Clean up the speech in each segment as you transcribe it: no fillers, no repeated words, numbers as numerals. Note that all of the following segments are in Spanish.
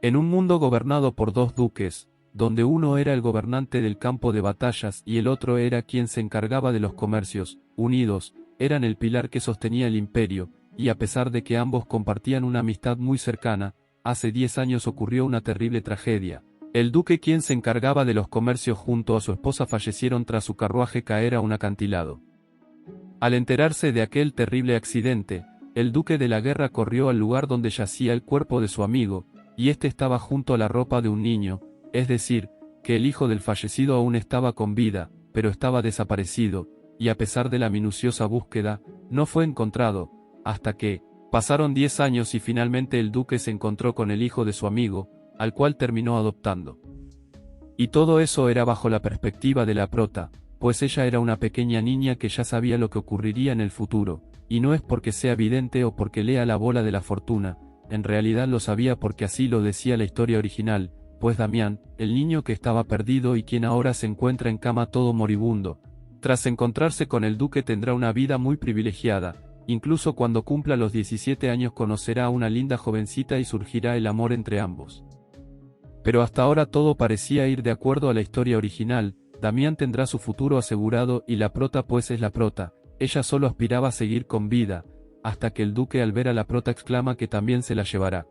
En un mundo gobernado por dos duques, donde uno era el gobernante del campo de batallas y el otro era quien se encargaba de los comercios, unidos, eran el pilar que sostenía el imperio, y a pesar de que ambos compartían una amistad muy cercana, hace 10 años ocurrió una terrible tragedia. El duque quien se encargaba de los comercios junto a su esposa fallecieron tras su carruaje caer a un acantilado. Al enterarse de aquel terrible accidente, el duque de la guerra corrió al lugar donde yacía el cuerpo de su amigo, y este estaba junto a la ropa de un niño, es decir, que el hijo del fallecido aún estaba con vida, pero estaba desaparecido, y a pesar de la minuciosa búsqueda, no fue encontrado, hasta que, pasaron 10 años y finalmente el duque se encontró con el hijo de su amigo, al cual terminó adoptando. Y todo eso era bajo la perspectiva de la prota, pues ella era una pequeña niña que ya sabía lo que ocurriría en el futuro, y no es porque sea vidente o porque lea la bola de la fortuna, en realidad lo sabía porque así lo decía la historia original, pues Damián, el niño que estaba perdido y quien ahora se encuentra en cama todo moribundo, tras encontrarse con el duque tendrá una vida muy privilegiada, incluso cuando cumpla los 17 años conocerá a una linda jovencita y surgirá el amor entre ambos. Pero hasta ahora todo parecía ir de acuerdo a la historia original, Damián tendrá su futuro asegurado y la prota pues es la prota, ella solo aspiraba a seguir con vida, hasta que el duque al ver a la prota exclama que también se la llevará.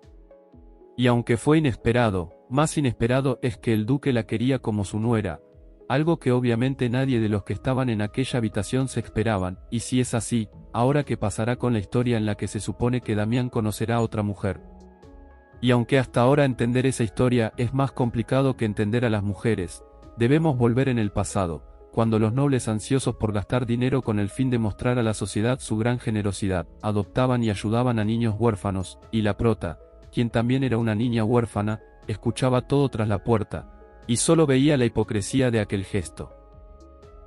Y aunque fue inesperado, más inesperado es que el duque la quería como su nuera, algo que obviamente nadie de los que estaban en aquella habitación se esperaban, y si es así, ahora qué pasará con la historia en la que se supone que Damián conocerá a otra mujer. Y aunque hasta ahora entender esa historia es más complicado que entender a las mujeres, debemos volver en el pasado, cuando los nobles ansiosos por gastar dinero con el fin de mostrar a la sociedad su gran generosidad, adoptaban y ayudaban a niños huérfanos, y la prota, quien también era una niña huérfana, escuchaba todo tras la puerta, y solo veía la hipocresía de aquel gesto.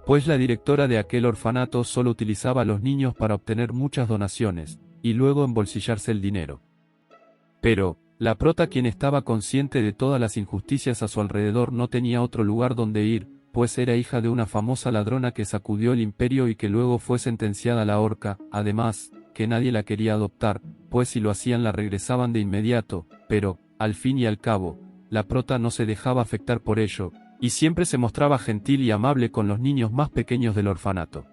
Pues la directora de aquel orfanato solo utilizaba a los niños para obtener muchas donaciones, y luego embolsillarse el dinero. Pero, la prota quien estaba consciente de todas las injusticias a su alrededor no tenía otro lugar donde ir, pues era hija de una famosa ladrona que sacudió el imperio y que luego fue sentenciada a la horca, además, que nadie la quería adoptar, pues si lo hacían la regresaban de inmediato, pero, al fin y al cabo, la prota no se dejaba afectar por ello, y siempre se mostraba gentil y amable con los niños más pequeños del orfanato.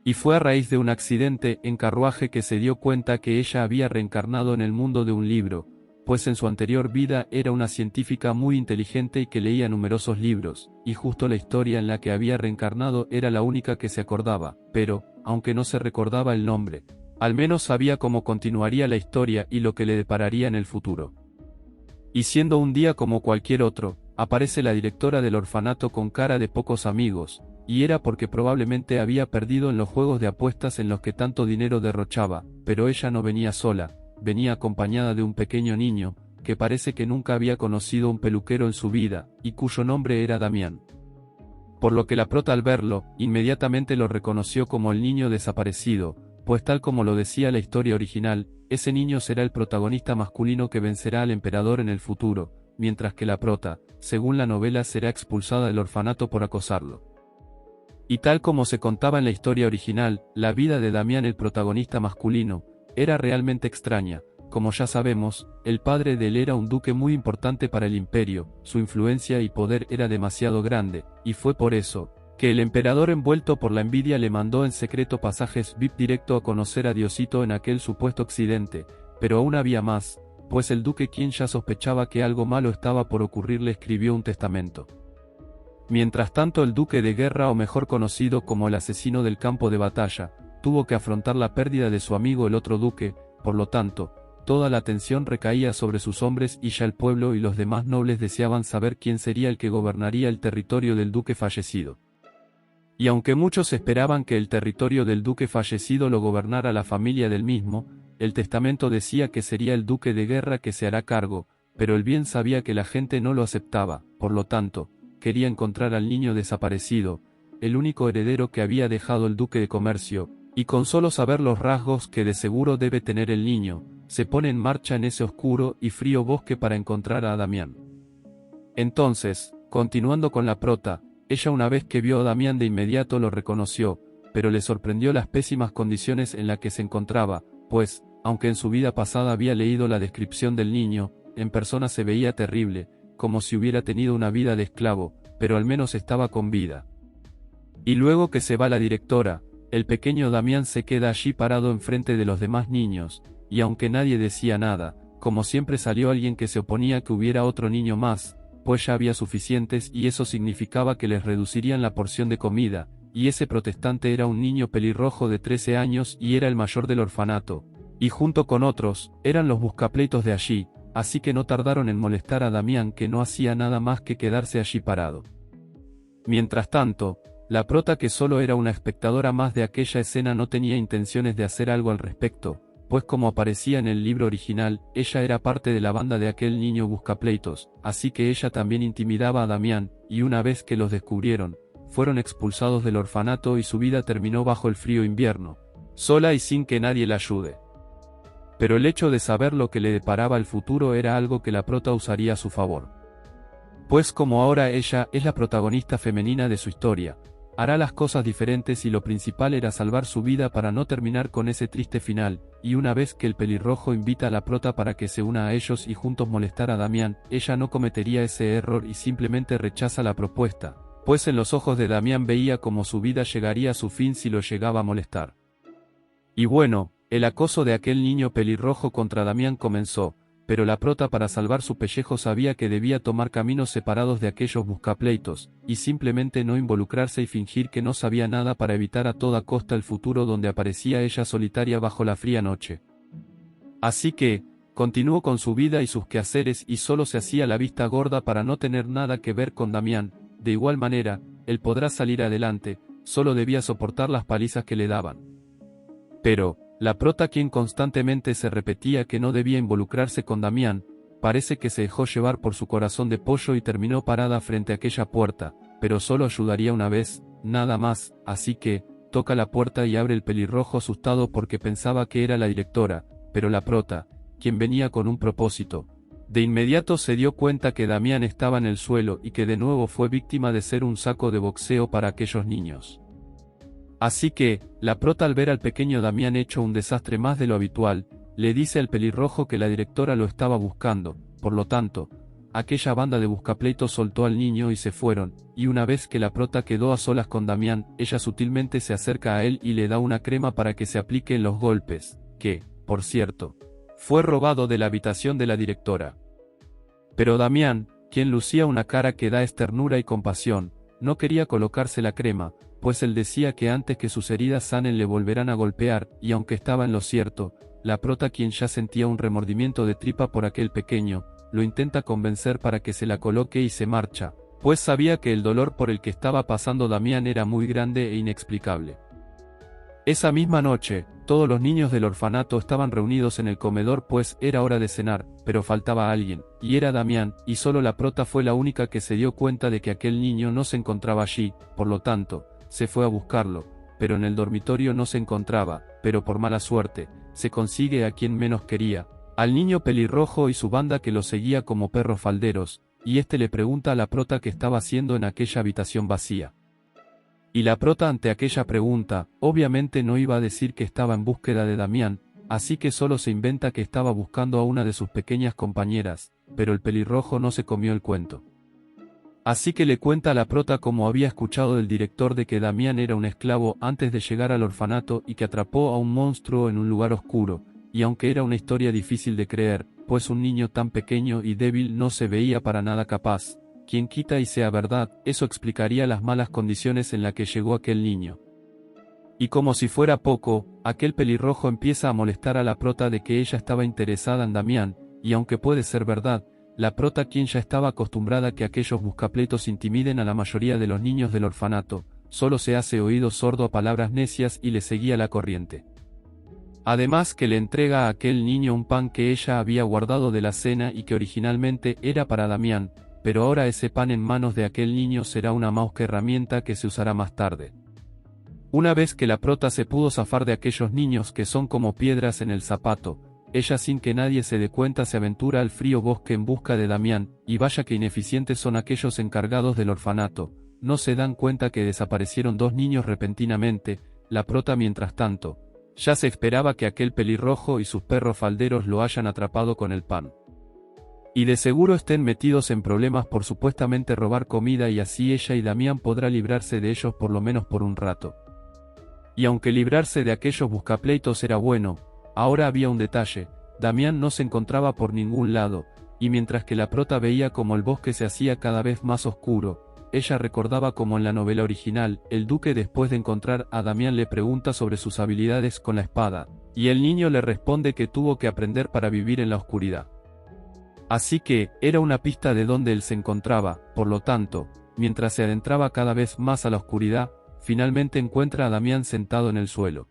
Y fue a raíz de un accidente en carruaje que se dio cuenta que ella había reencarnado en el mundo de un libro, pues en su anterior vida era una científica muy inteligente y que leía numerosos libros, y justo la historia en la que había reencarnado era la única que se acordaba, pero, aunque no se recordaba el nombre, al menos sabía cómo continuaría la historia y lo que le depararía en el futuro. Y siendo un día como cualquier otro, aparece la directora del orfanato con cara de pocos amigos, y era porque probablemente había perdido en los juegos de apuestas en los que tanto dinero derrochaba, pero ella no venía sola, venía acompañada de un pequeño niño, que parece que nunca había conocido un peluquero en su vida, y cuyo nombre era Damián. Por lo que la prota al verlo, inmediatamente lo reconoció como el niño desaparecido, pues tal como lo decía la historia original, ese niño será el protagonista masculino que vencerá al emperador en el futuro, mientras que la prota, según la novela, será expulsada del orfanato por acosarlo. Y tal como se contaba en la historia original, la vida de Damián el protagonista masculino, era realmente extraña. Como ya sabemos, el padre de él era un duque muy importante para el imperio, su influencia y poder era demasiado grande, y fue por eso, que el emperador envuelto por la envidia le mandó en secreto pasajes VIP directo a conocer a Diosito en aquel supuesto accidente, pero aún había más, pues el duque quien ya sospechaba que algo malo estaba por ocurrir le escribió un testamento. Mientras tanto el duque de guerra o mejor conocido como el asesino del campo de batalla, tuvo que afrontar la pérdida de su amigo el otro duque, por lo tanto, toda la atención recaía sobre sus hombres y ya el pueblo y los demás nobles deseaban saber quién sería el que gobernaría el territorio del duque fallecido. Y aunque muchos esperaban que el territorio del duque fallecido lo gobernara la familia del mismo, el testamento decía que sería el duque de guerra que se hará cargo, pero él bien sabía que la gente no lo aceptaba, por lo tanto, quería encontrar al niño desaparecido, el único heredero que había dejado el duque de comercio, y con solo saber los rasgos que de seguro debe tener el niño, se pone en marcha en ese oscuro y frío bosque para encontrar a Damián. Entonces, continuando con la prota, ella una vez que vio a Damián de inmediato lo reconoció, pero le sorprendió las pésimas condiciones en las que se encontraba, pues, aunque en su vida pasada había leído la descripción del niño, en persona se veía terrible, como si hubiera tenido una vida de esclavo, pero al menos estaba con vida. Y luego que se va la directora, el pequeño Damián se queda allí parado enfrente de los demás niños, y aunque nadie decía nada, como siempre salió alguien que se oponía a que hubiera otro niño más, pues ya había suficientes y eso significaba que les reducirían la porción de comida, y ese protestante era un niño pelirrojo de 13 años y era el mayor del orfanato, y junto con otros, eran los buscapleitos de allí, así que no tardaron en molestar a Damián que no hacía nada más que quedarse allí parado. Mientras tanto, la prota que solo era una espectadora más de aquella escena no tenía intenciones de hacer algo al respecto, pues como aparecía en el libro original, ella era parte de la banda de aquel niño buscapleitos, así que ella también intimidaba a Damián, y una vez que los descubrieron, fueron expulsados del orfanato y su vida terminó bajo el frío invierno, sola y sin que nadie la ayude. Pero el hecho de saber lo que le deparaba el futuro era algo que la prota usaría a su favor. Pues como ahora ella es la protagonista femenina de su historia, hará las cosas diferentes y lo principal era salvar su vida para no terminar con ese triste final, y una vez que el pelirrojo invita a la prota para que se una a ellos y juntos molestar a Damián, ella no cometería ese error y simplemente rechaza la propuesta, pues en los ojos de Damián veía como su vida llegaría a su fin si lo llegaba a molestar. Y bueno, el acoso de aquel niño pelirrojo contra Damián comenzó, pero la prota para salvar su pellejo sabía que debía tomar caminos separados de aquellos buscapleitos, y simplemente no involucrarse y fingir que no sabía nada para evitar a toda costa el futuro donde aparecía ella solitaria bajo la fría noche. Así que, continuó con su vida y sus quehaceres y solo se hacía la vista gorda para no tener nada que ver con Damián. De igual manera, él podrá salir adelante, solo debía soportar las palizas que le daban. Pero, la prota, quien constantemente se repetía que no debía involucrarse con Damián, parece que se dejó llevar por su corazón de pollo y terminó parada frente a aquella puerta, pero solo ayudaría una vez, nada más, así que, toca la puerta y abre el pelirrojo asustado porque pensaba que era la directora, pero la prota, quien venía con un propósito. De inmediato se dio cuenta que Damián estaba en el suelo y que de nuevo fue víctima de ser un saco de boxeo para aquellos niños. Así que, la prota al ver al pequeño Damián hecho un desastre más de lo habitual, le dice al pelirrojo que la directora lo estaba buscando, por lo tanto, aquella banda de buscapleitos soltó al niño y se fueron, y una vez que la prota quedó a solas con Damián, ella sutilmente se acerca a él y le da una crema para que se aplique en los golpes, que, por cierto, fue robado de la habitación de la directora. Pero Damián, quien lucía una cara que da ternura y compasión, no quería colocarse la crema, pues él decía que antes que sus heridas sanen le volverán a golpear, y aunque estaba en lo cierto, la prota, quien ya sentía un remordimiento de tripa por aquel pequeño, lo intenta convencer para que se la coloque y se marcha, pues sabía que el dolor por el que estaba pasando Damián era muy grande e inexplicable. Esa misma noche, todos los niños del orfanato estaban reunidos en el comedor pues era hora de cenar, pero faltaba alguien, y era Damián, y solo la prota fue la única que se dio cuenta de que aquel niño no se encontraba allí, por lo tanto, se fue a buscarlo, pero en el dormitorio no se encontraba, pero por mala suerte, se consigue a quien menos quería, al niño pelirrojo y su banda que lo seguía como perros falderos, y este le pregunta a la prota qué estaba haciendo en aquella habitación vacía. Y la prota ante aquella pregunta, obviamente no iba a decir que estaba en búsqueda de Damián, así que solo se inventa que estaba buscando a una de sus pequeñas compañeras, pero el pelirrojo no se comió el cuento. Así que le cuenta a la prota cómo había escuchado del director de que Damián era un esclavo antes de llegar al orfanato y que atrapó a un monstruo en un lugar oscuro, y aunque era una historia difícil de creer, pues un niño tan pequeño y débil no se veía para nada capaz, quien quita y sea verdad, eso explicaría las malas condiciones en las que llegó aquel niño. Y como si fuera poco, aquel pelirrojo empieza a molestar a la prota de que ella estaba interesada en Damián, y aunque puede ser verdad, la prota, quien ya estaba acostumbrada a que aquellos buscapleitos intimiden a la mayoría de los niños del orfanato, solo se hace oído sordo a palabras necias y le seguía la corriente. Además que le entrega a aquel niño un pan que ella había guardado de la cena y que originalmente era para Damián, pero ahora ese pan en manos de aquel niño será una mausca herramienta que se usará más tarde. Una vez que la prota se pudo zafar de aquellos niños que son como piedras en el zapato, ella sin que nadie se dé cuenta se aventura al frío bosque en busca de Damián, y vaya que ineficientes son aquellos encargados del orfanato, no se dan cuenta que desaparecieron dos niños repentinamente. La prota mientras tanto, ya se esperaba que aquel pelirrojo y sus perros falderos lo hayan atrapado con el pan. Y de seguro estén metidos en problemas por supuestamente robar comida y así ella y Damián podrá librarse de ellos por lo menos por un rato. Y aunque librarse de aquellos buscapleitos era bueno, ahora había un detalle: Damián no se encontraba por ningún lado, y mientras que la prota veía como el bosque se hacía cada vez más oscuro, ella recordaba como en la novela original, el duque después de encontrar a Damián le pregunta sobre sus habilidades con la espada, y el niño le responde que tuvo que aprender para vivir en la oscuridad. Así que, era una pista de dónde él se encontraba, por lo tanto, mientras se adentraba cada vez más a la oscuridad, finalmente encuentra a Damián sentado en el suelo.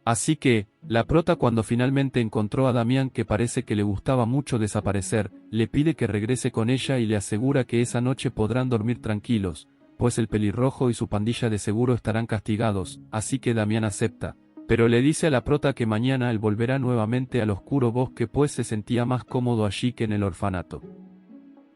Así que, la prota cuando finalmente encontró a Damián, que parece que le gustaba mucho desaparecer, le pide que regrese con ella y le asegura que esa noche podrán dormir tranquilos, pues el pelirrojo y su pandilla de seguro estarán castigados, así que Damián acepta, pero le dice a la prota que mañana él volverá nuevamente al oscuro bosque pues se sentía más cómodo allí que en el orfanato.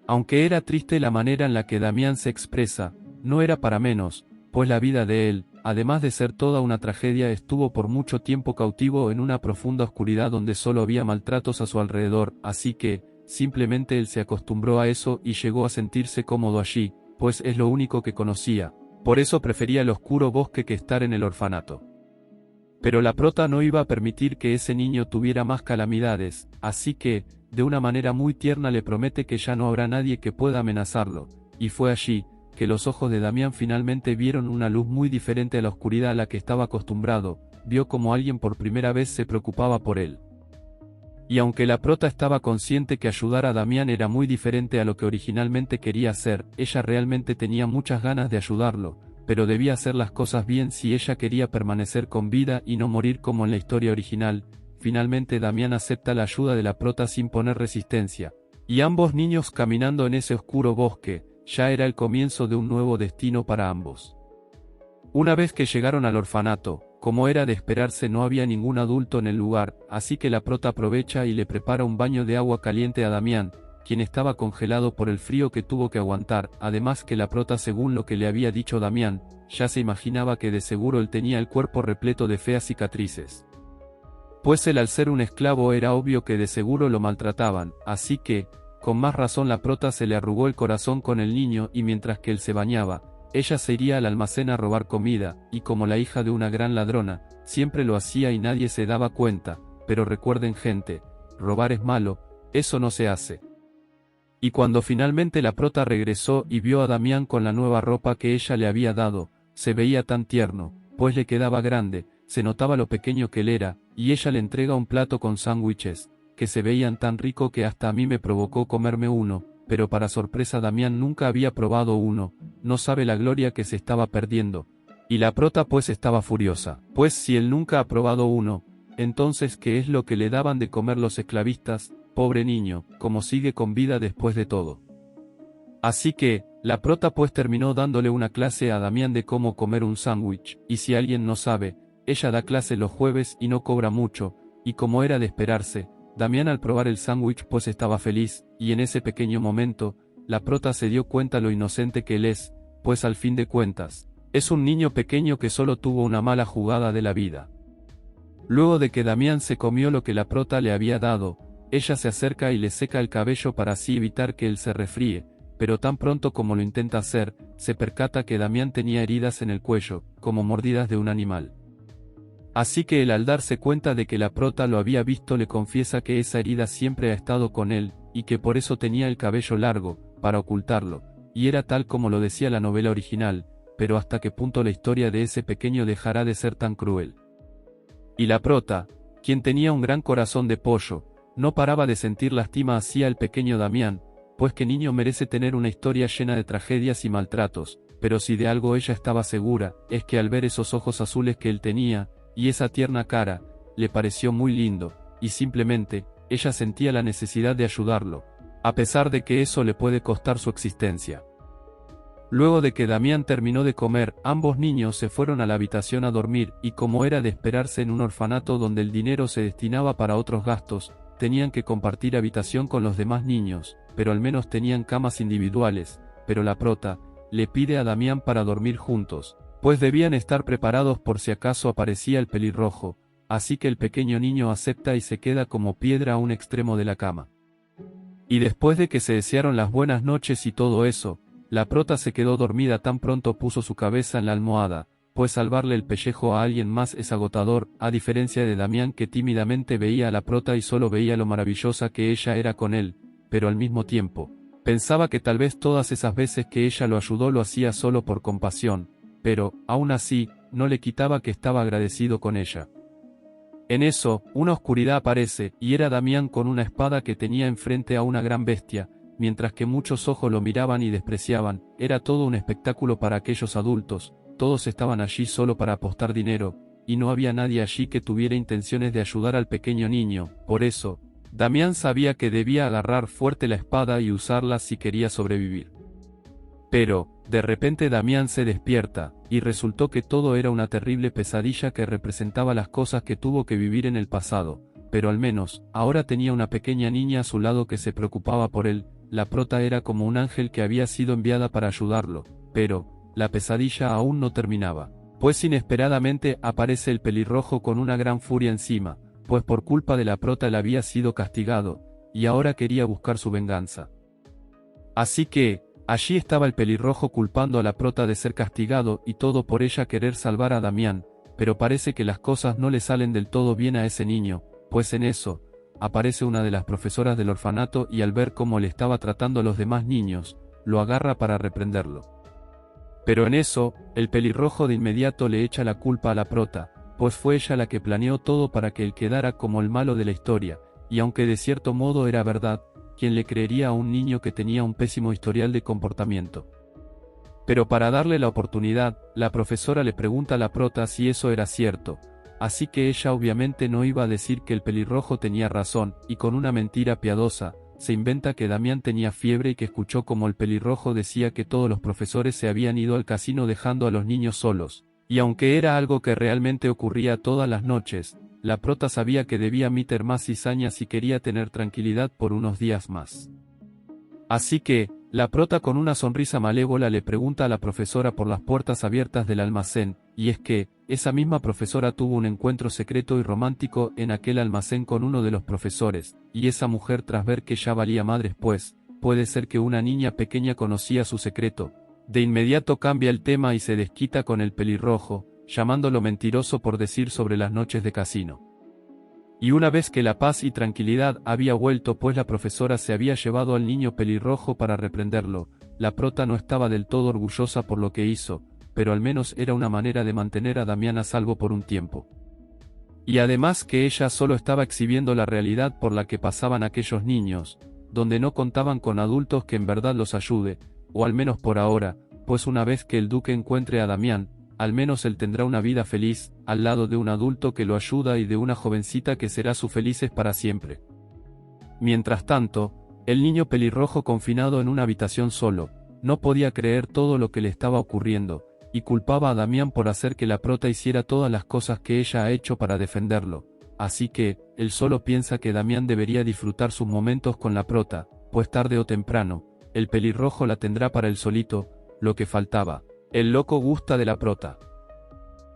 Aunque era triste la manera en la que Damián se expresa, no era para menos, pues la vida de él, además de ser toda una tragedia, estuvo por mucho tiempo cautivo en una profunda oscuridad donde solo había maltratos a su alrededor, así que, simplemente él se acostumbró a eso y llegó a sentirse cómodo allí, pues es lo único que conocía, por eso prefería el oscuro bosque que estar en el orfanato. Pero la prota no iba a permitir que ese niño tuviera más calamidades, así que, de una manera muy tierna le promete que ya no habrá nadie que pueda amenazarlo, y fue allí que los ojos de Damián finalmente vieron una luz muy diferente a la oscuridad a la que estaba acostumbrado, vio como alguien por primera vez se preocupaba por él. Y aunque la prota estaba consciente que ayudar a Damián era muy diferente a lo que originalmente quería hacer, ella realmente tenía muchas ganas de ayudarlo, pero debía hacer las cosas bien si ella quería permanecer con vida y no morir como en la historia original. Finalmente Damián acepta la ayuda de la prota sin poner resistencia, y ambos niños caminando en ese oscuro bosque, ya era el comienzo de un nuevo destino para ambos. Una vez que llegaron al orfanato, como era de esperarse no había ningún adulto en el lugar, así que la prota aprovecha y le prepara un baño de agua caliente a Damián, quien estaba congelado por el frío que tuvo que aguantar, además que la prota, según lo que le había dicho Damián, ya se imaginaba que de seguro él tenía el cuerpo repleto de feas cicatrices. Pues él al ser un esclavo era obvio que de seguro lo maltrataban, así que, con más razón la prota se le arrugó el corazón con el niño y mientras que él se bañaba, ella se iría al almacén a robar comida, y como la hija de una gran ladrona, siempre lo hacía y nadie se daba cuenta, pero recuerden gente, robar es malo, eso no se hace. Y cuando finalmente la prota regresó y vio a Damián con la nueva ropa que ella le había dado, se veía tan tierno, pues le quedaba grande, se notaba lo pequeño que él era, y ella le entrega un plato con sándwiches, que se veían tan rico que hasta a mí me provocó comerme uno, pero para sorpresa Damián nunca había probado uno, no sabe la gloria que se estaba perdiendo. Y la prota pues estaba furiosa, pues si él nunca ha probado uno, entonces ¿qué es lo que le daban de comer los esclavistas? Pobre niño, como sigue con vida después de todo. Así que, la prota pues terminó dándole una clase a Damián de cómo comer un sándwich, y si alguien no sabe, ella da clase los jueves y no cobra mucho, y como era de esperarse, Damián al probar el sándwich pues estaba feliz, y en ese pequeño momento, la prota se dio cuenta lo inocente que él es, pues al fin de cuentas, es un niño pequeño que solo tuvo una mala jugada de la vida. Luego de que Damián se comió lo que la prota le había dado, ella se acerca y le seca el cabello para así evitar que él se resfríe, pero tan pronto como lo intenta hacer, se percata que Damián tenía heridas en el cuello, como mordidas de un animal. Así que él al darse cuenta de que la prota lo había visto le confiesa que esa herida siempre ha estado con él, y que por eso tenía el cabello largo, para ocultarlo, y era tal como lo decía la novela original, pero hasta qué punto la historia de ese pequeño dejará de ser tan cruel. Y la prota, quien tenía un gran corazón de pollo, no paraba de sentir lástima hacia el pequeño Damián, pues qué niño merece tener una historia llena de tragedias y maltratos, pero si de algo ella estaba segura, es que al ver esos ojos azules que él tenía, y esa tierna cara, le pareció muy lindo, y simplemente, ella sentía la necesidad de ayudarlo, a pesar de que eso le puede costar su existencia. Luego de que Damián terminó de comer, ambos niños se fueron a la habitación a dormir, y como era de esperarse en un orfanato donde el dinero se destinaba para otros gastos, tenían que compartir habitación con los demás niños, pero al menos tenían camas individuales, pero la prota le pide a Damián para dormir juntos, pues debían estar preparados por si acaso aparecía el pelirrojo, así que el pequeño niño acepta y se queda como piedra a un extremo de la cama. Y después de que se desearon las buenas noches y todo eso, la prota se quedó dormida tan pronto puso su cabeza en la almohada, pues salvarle el pellejo a alguien más es agotador, a diferencia de Damián que tímidamente veía a la prota y solo veía lo maravillosa que ella era con él, pero al mismo tiempo, pensaba que tal vez todas esas veces que ella lo ayudó lo hacía solo por compasión, pero, aún así, no le quitaba que estaba agradecido con ella. En eso, una oscuridad aparece, y era Damián con una espada que tenía enfrente a una gran bestia, mientras que muchos ojos lo miraban y despreciaban. Era todo un espectáculo para aquellos adultos, todos estaban allí solo para apostar dinero, y no había nadie allí que tuviera intenciones de ayudar al pequeño niño. Por eso, Damián sabía que debía agarrar fuerte la espada y usarla si quería sobrevivir. Pero, de repente Damián se despierta, y resultó que todo era una terrible pesadilla que representaba las cosas que tuvo que vivir en el pasado, pero al menos, ahora tenía una pequeña niña a su lado que se preocupaba por él. La prota era como un ángel que había sido enviada para ayudarlo, pero, la pesadilla aún no terminaba, pues inesperadamente aparece el pelirrojo con una gran furia encima, pues por culpa de la prota él había sido castigado, y ahora quería buscar su venganza. Así que, allí estaba el pelirrojo culpando a la prota de ser castigado y todo por ella querer salvar a Damián, pero parece que las cosas no le salen del todo bien a ese niño, pues en eso, aparece una de las profesoras del orfanato y al ver cómo le estaba tratando a los demás niños, lo agarra para reprenderlo. Pero en eso, el pelirrojo de inmediato le echa la culpa a la prota, pues fue ella la que planeó todo para que él quedara como el malo de la historia, y aunque de cierto modo era verdad, ¿quién le creería a un niño que tenía un pésimo historial de comportamiento? Pero para darle la oportunidad, la profesora le pregunta a la prota si eso era cierto, así que ella obviamente no iba a decir que el pelirrojo tenía razón, y con una mentira piadosa, se inventa que Damián tenía fiebre y que escuchó como el pelirrojo decía que todos los profesores se habían ido al casino dejando a los niños solos, y aunque era algo que realmente ocurría todas las noches, la prota sabía que debía meter más cizaña si quería tener tranquilidad por unos días más. Así que, la prota con una sonrisa malévola le pregunta a la profesora por las puertas abiertas del almacén, y es que, esa misma profesora tuvo un encuentro secreto y romántico en aquel almacén con uno de los profesores, y esa mujer tras ver que ya valía madres pues, puede ser que una niña pequeña conocía su secreto, de inmediato cambia el tema y se desquita con el pelirrojo, llamándolo mentiroso por decir sobre las noches de casino. Y una vez que la paz y tranquilidad había vuelto pues la profesora se había llevado al niño pelirrojo para reprenderlo, la prota no estaba del todo orgullosa por lo que hizo, pero al menos era una manera de mantener a Damián a salvo por un tiempo. Y además que ella solo estaba exhibiendo la realidad por la que pasaban aquellos niños, donde no contaban con adultos que en verdad los ayude, o al menos por ahora, pues una vez que el duque encuentre a Damián, al menos él tendrá una vida feliz, al lado de un adulto que lo ayuda y de una jovencita que será su felices para siempre. Mientras tanto, el niño pelirrojo confinado en una habitación solo, no podía creer todo lo que le estaba ocurriendo, y culpaba a Damián por hacer que la prota hiciera todas las cosas que ella ha hecho para defenderlo, así que, él solo piensa que Damián debería disfrutar sus momentos con la prota, pues tarde o temprano, el pelirrojo la tendrá para él solito, lo que faltaba. El loco gusta de la prota.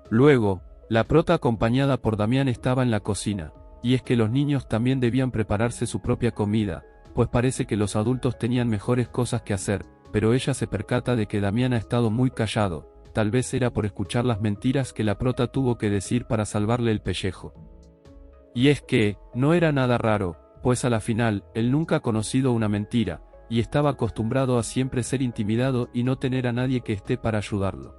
Luego, la prota acompañada por Damián estaba en la cocina, y es que los niños también debían prepararse su propia comida, pues parece que los adultos tenían mejores cosas que hacer, pero ella se percata de que Damián ha estado muy callado, tal vez era por escuchar las mentiras que la prota tuvo que decir para salvarle el pellejo. Y es que, no era nada raro, pues a la final, él nunca ha conocido una mentira, y estaba acostumbrado a siempre ser intimidado y no tener a nadie que esté para ayudarlo.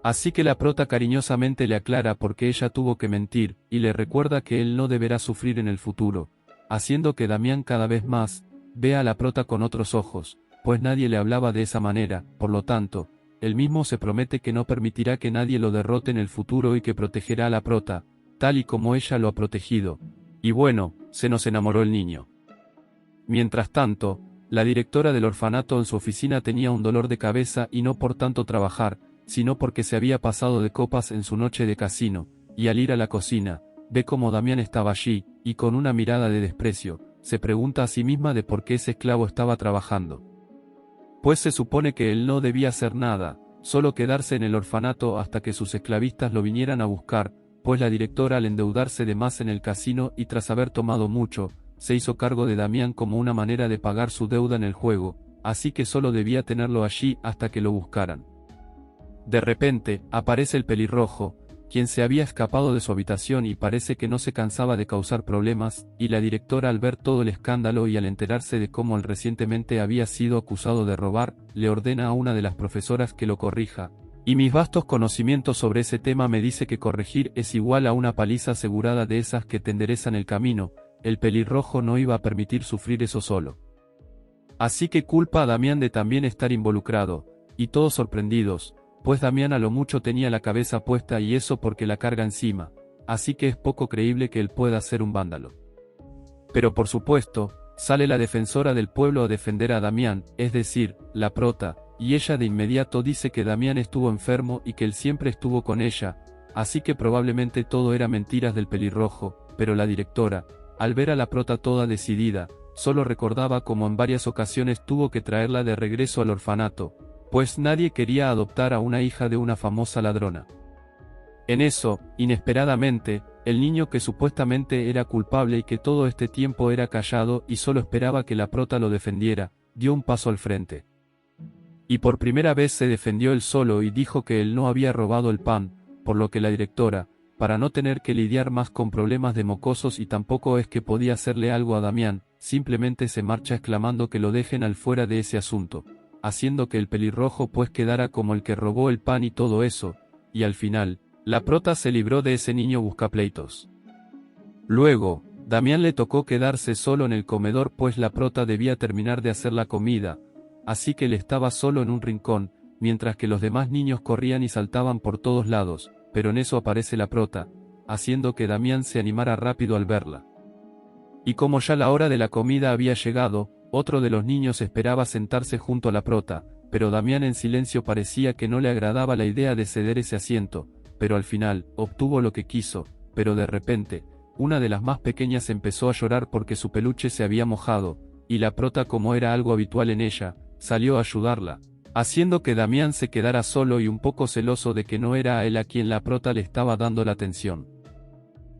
Así que la prota cariñosamente le aclara por qué ella tuvo que mentir, y le recuerda que él no deberá sufrir en el futuro, haciendo que Damián cada vez más, vea a la prota con otros ojos, pues nadie le hablaba de esa manera, por lo tanto, él mismo se promete que no permitirá que nadie lo derrote en el futuro y que protegerá a la prota, tal y como ella lo ha protegido. Y bueno, se nos enamoró el niño. Mientras tanto, la directora del orfanato en su oficina tenía un dolor de cabeza y no por tanto trabajar, sino porque se había pasado de copas en su noche de casino, y al ir a la cocina, ve como Damián estaba allí, y con una mirada de desprecio, se pregunta a sí misma de por qué ese esclavo estaba trabajando. Pues se supone que él no debía hacer nada, solo quedarse en el orfanato hasta que sus esclavistas lo vinieran a buscar, pues la directora al endeudarse de más en el casino y tras haber tomado mucho, se hizo cargo de Damián como una manera de pagar su deuda en el juego, así que solo debía tenerlo allí hasta que lo buscaran. De repente, aparece el pelirrojo, quien se había escapado de su habitación y parece que no se cansaba de causar problemas, y la directora, al ver todo el escándalo y al enterarse de cómo él recientemente había sido acusado de robar, le ordena a una de las profesoras que lo corrija, y mis vastos conocimientos sobre ese tema me dice que corregir es igual a una paliza asegurada de esas que te enderezan el camino. El pelirrojo no iba a permitir sufrir eso solo. Así que culpa a Damián de también estar involucrado, y todos sorprendidos, pues Damián a lo mucho tenía la cabeza puesta y eso porque la carga encima, así que es poco creíble que él pueda ser un vándalo. Pero por supuesto, sale la defensora del pueblo a defender a Damián, es decir, la prota, y ella de inmediato dice que Damián estuvo enfermo y que él siempre estuvo con ella, así que probablemente todo era mentiras del pelirrojo, pero la directora, al ver a la prota toda decidida, solo recordaba cómo en varias ocasiones tuvo que traerla de regreso al orfanato, pues nadie quería adoptar a una hija de una famosa ladrona. En eso, inesperadamente, el niño que supuestamente era culpable y que todo este tiempo era callado y solo esperaba que la prota lo defendiera, dio un paso al frente. Y por primera vez se defendió él solo y dijo que él no había robado el pan, por lo que la directora, para no tener que lidiar más con problemas de mocosos y tampoco es que podía hacerle algo a Damián, simplemente se marcha exclamando que lo dejen al fuera de ese asunto, haciendo que el pelirrojo pues quedara como el que robó el pan y todo eso, y al final, la prota se libró de ese niño buscapleitos. Luego, Damián le tocó quedarse solo en el comedor pues la prota debía terminar de hacer la comida, así que él estaba solo en un rincón, mientras que los demás niños corrían y saltaban por todos lados, pero en eso aparece la prota, haciendo que Damián se animara rápido al verla. Y como ya la hora de la comida había llegado, otro de los niños esperaba sentarse junto a la prota, pero Damián en silencio parecía que no le agradaba la idea de ceder ese asiento, pero al final, obtuvo lo que quiso, pero de repente, una de las más pequeñas empezó a llorar porque su peluche se había mojado, y la prota, como era algo habitual en ella, salió a ayudarla, haciendo que Damián se quedara solo y un poco celoso de que no era a él a quien la prota le estaba dando la atención.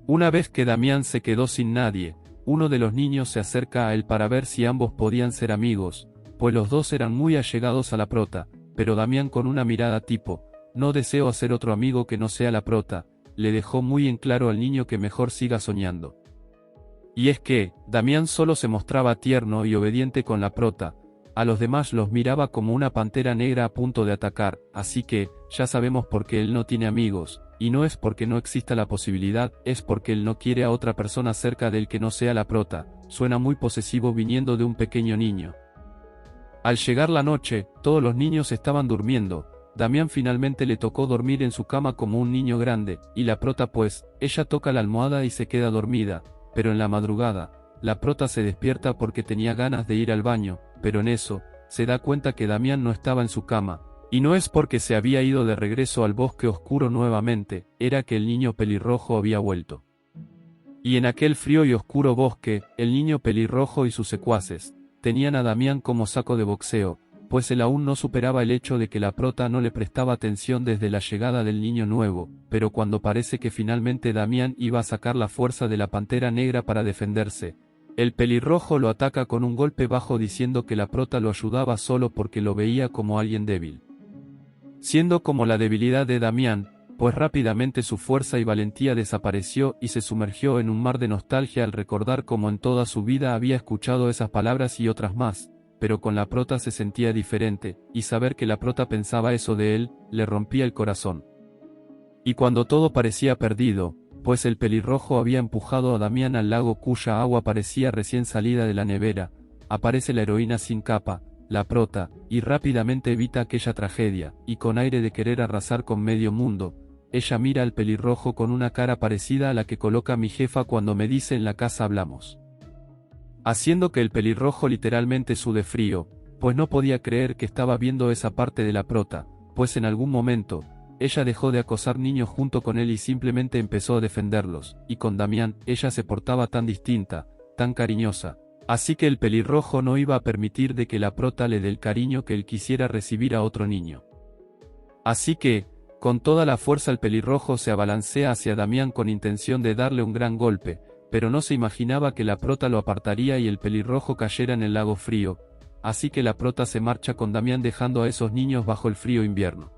Una vez que Damián se quedó sin nadie, uno de los niños se acerca a él para ver si ambos podían ser amigos, pues los dos eran muy allegados a la prota, pero Damián con una mirada tipo, no deseo hacer otro amigo que no sea la prota, le dejó muy en claro al niño que mejor siga soñando. Y es que, Damián solo se mostraba tierno y obediente con la prota, a los demás los miraba como una pantera negra a punto de atacar, así que, ya sabemos por qué él no tiene amigos, y no es porque no exista la posibilidad, es porque él no quiere a otra persona cerca de él que no sea la prota, suena muy posesivo viniendo de un pequeño niño. Al llegar la noche, todos los niños estaban durmiendo, Damián finalmente le tocó dormir en su cama como un niño grande, y la prota pues, ella toca la almohada y se queda dormida, pero en la madrugada, la prota se despierta porque tenía ganas de ir al baño, pero en eso, se da cuenta que Damián no estaba en su cama, y no es porque se había ido de regreso al bosque oscuro nuevamente, era que el niño pelirrojo había vuelto. Y en aquel frío y oscuro bosque, el niño pelirrojo y sus secuaces, tenían a Damián como saco de boxeo, pues él aún no superaba el hecho de que la prota no le prestaba atención desde la llegada del niño nuevo, pero cuando parece que finalmente Damián iba a sacar la fuerza de la pantera negra para defenderse, el pelirrojo lo ataca con un golpe bajo diciendo que la prota lo ayudaba solo porque lo veía como alguien débil. Siendo como la debilidad de Damián, pues rápidamente su fuerza y valentía desapareció y se sumergió en un mar de nostalgia al recordar cómo en toda su vida había escuchado esas palabras y otras más, pero con la prota se sentía diferente, y saber que la prota pensaba eso de él, le rompía el corazón. Y cuando todo parecía perdido, pues el pelirrojo había empujado a Damián al lago cuya agua parecía recién salida de la nevera, aparece la heroína sin capa, la prota, y rápidamente evita aquella tragedia, y con aire de querer arrasar con medio mundo, ella mira al pelirrojo con una cara parecida a la que coloca mi jefa cuando me dice en la casa hablamos. Haciendo que el pelirrojo literalmente sude frío, pues no podía creer que estaba viendo esa parte de la prota, pues en algún momento, ella dejó de acosar niños junto con él y simplemente empezó a defenderlos, y con Damián, ella se portaba tan distinta, tan cariñosa, así que el pelirrojo no iba a permitir de que la prota le dé el cariño que él quisiera recibir a otro niño. Así que, con toda la fuerza el pelirrojo se abalancea hacia Damián con intención de darle un gran golpe, pero no se imaginaba que la prota lo apartaría y el pelirrojo cayera en el lago frío, así que la prota se marcha con Damián dejando a esos niños bajo el frío invierno.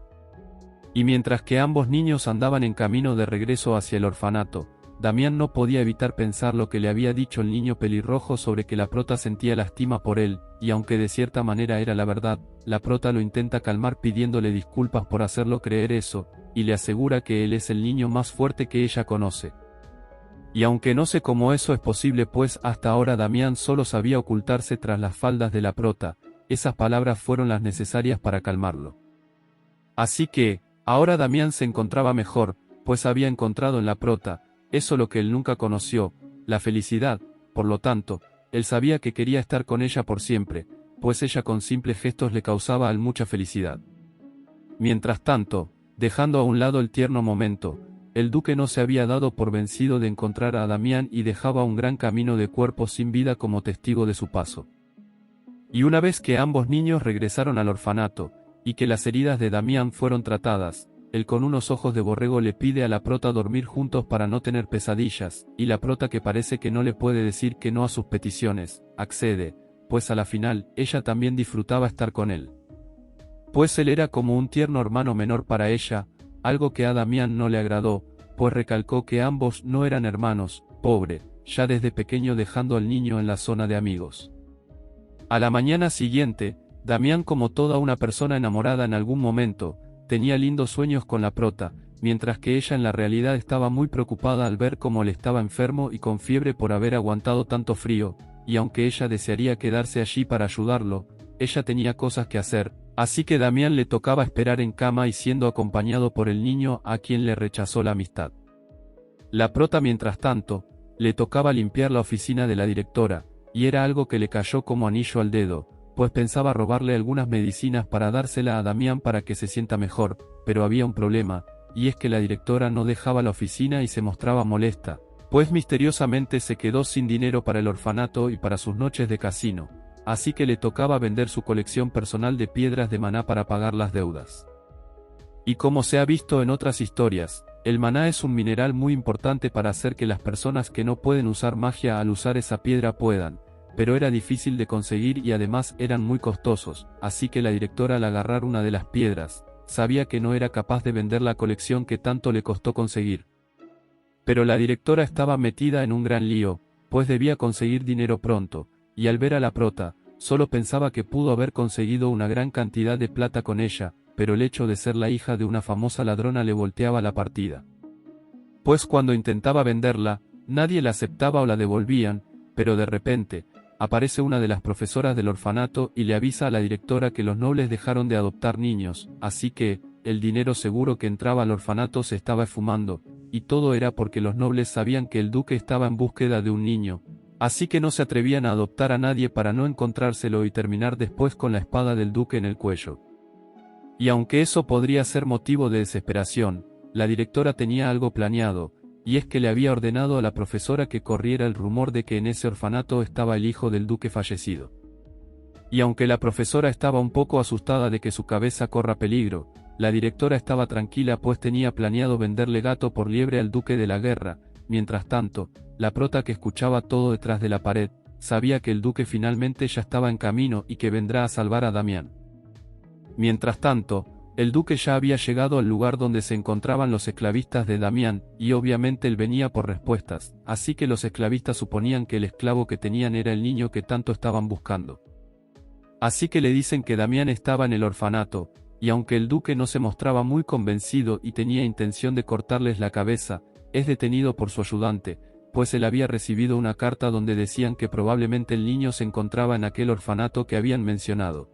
Y mientras que ambos niños andaban en camino de regreso hacia el orfanato, Damián no podía evitar pensar lo que le había dicho el niño pelirrojo sobre que la prota sentía lástima por él, y aunque de cierta manera era la verdad, la prota lo intenta calmar pidiéndole disculpas por hacerlo creer eso, y le asegura que él es el niño más fuerte que ella conoce. Y aunque no sé cómo eso es posible pues hasta ahora Damián solo sabía ocultarse tras las faldas de la prota, esas palabras fueron las necesarias para calmarlo. Así que, ahora Damián se encontraba mejor, pues había encontrado en la prota, eso lo que él nunca conoció, la felicidad, por lo tanto, él sabía que quería estar con ella por siempre, pues ella con simples gestos le causaba a él mucha felicidad. Mientras tanto, dejando a un lado el tierno momento, el duque no se había dado por vencido de encontrar a Damián y dejaba un gran camino de cuerpos sin vida como testigo de su paso. Y una vez que ambos niños regresaron al orfanato, y que las heridas de Damián fueron tratadas, él con unos ojos de borrego le pide a la prota dormir juntos para no tener pesadillas, y la prota que parece que no le puede decir que no a sus peticiones, accede, pues a la final, ella también disfrutaba estar con él. Pues él era como un tierno hermano menor para ella, algo que a Damián no le agradó, pues recalcó que ambos no eran hermanos, pobre, ya desde pequeño dejando al niño en la zona de amigos. A la mañana siguiente, Damián como toda una persona enamorada en algún momento, tenía lindos sueños con la prota, mientras que ella en la realidad estaba muy preocupada al ver cómo él estaba enfermo y con fiebre por haber aguantado tanto frío, y aunque ella desearía quedarse allí para ayudarlo, ella tenía cosas que hacer, así que Damián le tocaba esperar en cama y siendo acompañado por el niño a quien le rechazó la amistad. La prota mientras tanto, le tocaba limpiar la oficina de la directora, y era algo que le cayó como anillo al dedo, pues pensaba robarle algunas medicinas para dársela a Damián para que se sienta mejor, pero había un problema, y es que la directora no dejaba la oficina y se mostraba molesta, pues misteriosamente se quedó sin dinero para el orfanato y para sus noches de casino, así que le tocaba vender su colección personal de piedras de maná para pagar las deudas. Y como se ha visto en otras historias, el maná es un mineral muy importante para hacer que las personas que no pueden usar magia al usar esa piedra puedan, pero era difícil de conseguir y además eran muy costosos, así que la directora al agarrar una de las piedras, sabía que no era capaz de vender la colección que tanto le costó conseguir. Pero la directora estaba metida en un gran lío, pues debía conseguir dinero pronto, y al ver a la prota, solo pensaba que pudo haber conseguido una gran cantidad de plata con ella, pero el hecho de ser la hija de una famosa ladrona le volteaba la partida. Pues cuando intentaba venderla, nadie la aceptaba o la devolvían, pero de repente, aparece una de las profesoras del orfanato y le avisa a la directora que los nobles dejaron de adoptar niños, así que, el dinero seguro que entraba al orfanato se estaba esfumando, y todo era porque los nobles sabían que el duque estaba en búsqueda de un niño, así que no se atrevían a adoptar a nadie para no encontrárselo y terminar después con la espada del duque en el cuello. Y aunque eso podría ser motivo de desesperación, la directora tenía algo planeado, y es que le había ordenado a la profesora que corriera el rumor de que en ese orfanato estaba el hijo del duque fallecido. Y aunque la profesora estaba un poco asustada de que su cabeza corra peligro, la directora estaba tranquila pues tenía planeado venderle gato por liebre al duque de la guerra. Mientras tanto, la prota que escuchaba todo detrás de la pared, sabía que el duque finalmente ya estaba en camino y que vendrá a salvar a Damián. Mientras tanto, el duque ya había llegado al lugar donde se encontraban los esclavistas de Damián, y obviamente él venía por respuestas, así que los esclavistas suponían que el esclavo que tenían era el niño que tanto estaban buscando. Así que le dicen que Damián estaba en el orfanato, y aunque el duque no se mostraba muy convencido y tenía intención de cortarles la cabeza, es detenido por su ayudante, pues él había recibido una carta donde decían que probablemente el niño se encontraba en aquel orfanato que habían mencionado.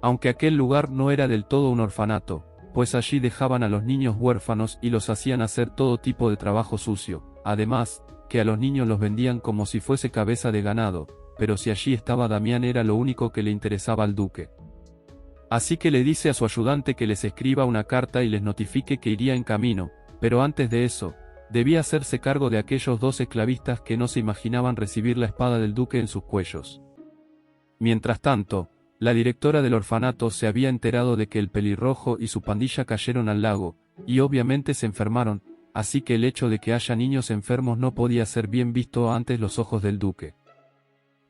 Aunque aquel lugar no era del todo un orfanato, pues allí dejaban a los niños huérfanos y los hacían hacer todo tipo de trabajo sucio, además, que a los niños los vendían como si fuese cabeza de ganado, pero si allí estaba Damián era lo único que le interesaba al duque. Así que le dice a su ayudante que les escriba una carta y les notifique que iría en camino, pero antes de eso, debía hacerse cargo de aquellos 2 esclavistas que no se imaginaban recibir la espada del duque en sus cuellos. Mientras tanto, la directora del orfanato se había enterado de que el pelirrojo y su pandilla cayeron al lago, y obviamente se enfermaron, así que el hecho de que haya niños enfermos no podía ser bien visto ante los ojos del duque.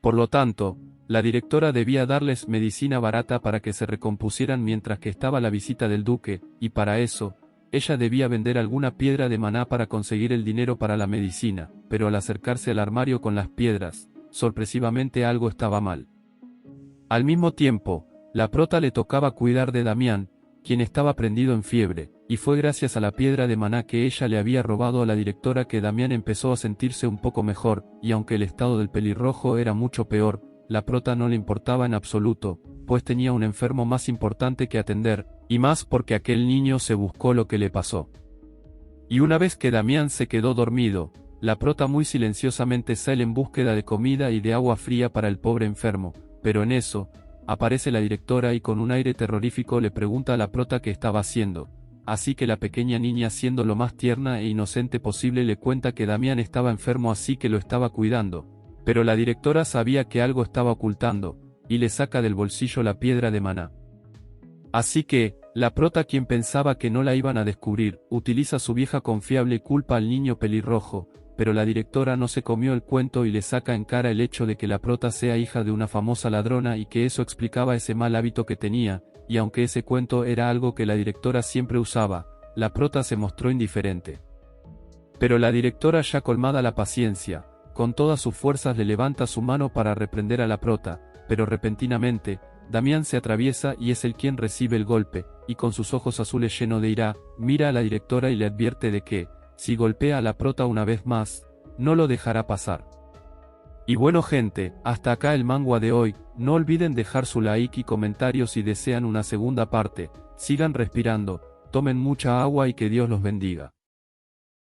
Por lo tanto, la directora debía darles medicina barata para que se recompusieran mientras que estaba la visita del duque, y para eso, ella debía vender alguna piedra de maná para conseguir el dinero para la medicina, pero al acercarse al armario con las piedras, sorpresivamente algo estaba mal. Al mismo tiempo, la prota le tocaba cuidar de Damián, quien estaba prendido en fiebre, y fue gracias a la piedra de maná que ella le había robado a la directora que Damián empezó a sentirse un poco mejor, y aunque el estado del pelirrojo era mucho peor, la prota no le importaba en absoluto, pues tenía un enfermo más importante que atender, y más porque aquel niño se buscó lo que le pasó. Y una vez que Damián se quedó dormido, la prota muy silenciosamente sale en búsqueda de comida y de agua fría para el pobre enfermo, pero en eso, aparece la directora y con un aire terrorífico le pregunta a la prota qué estaba haciendo, así que la pequeña niña, siendo lo más tierna e inocente posible, le cuenta que Damián estaba enfermo, así que lo estaba cuidando, pero la directora sabía que algo estaba ocultando, y le saca del bolsillo la piedra de maná. Así que, la prota, quien pensaba que no la iban a descubrir, utiliza su vieja confiable y culpa al niño pelirrojo, pero la directora no se comió el cuento y le saca en cara el hecho de que la prota sea hija de una famosa ladrona y que eso explicaba ese mal hábito que tenía, y aunque ese cuento era algo que la directora siempre usaba, la prota se mostró indiferente. Pero la directora, ya colmada la paciencia, con todas sus fuerzas le levanta su mano para reprender a la prota, pero repentinamente, Damián se atraviesa y es él quien recibe el golpe, y con sus ojos azules llenos de ira, mira a la directora y le advierte de que, si golpea a la prota una vez más, no lo dejará pasar. Y bueno gente, hasta acá el manga de hoy, no olviden dejar su like y comentarios si desean una segunda parte, sigan respirando, tomen mucha agua y que Dios los bendiga.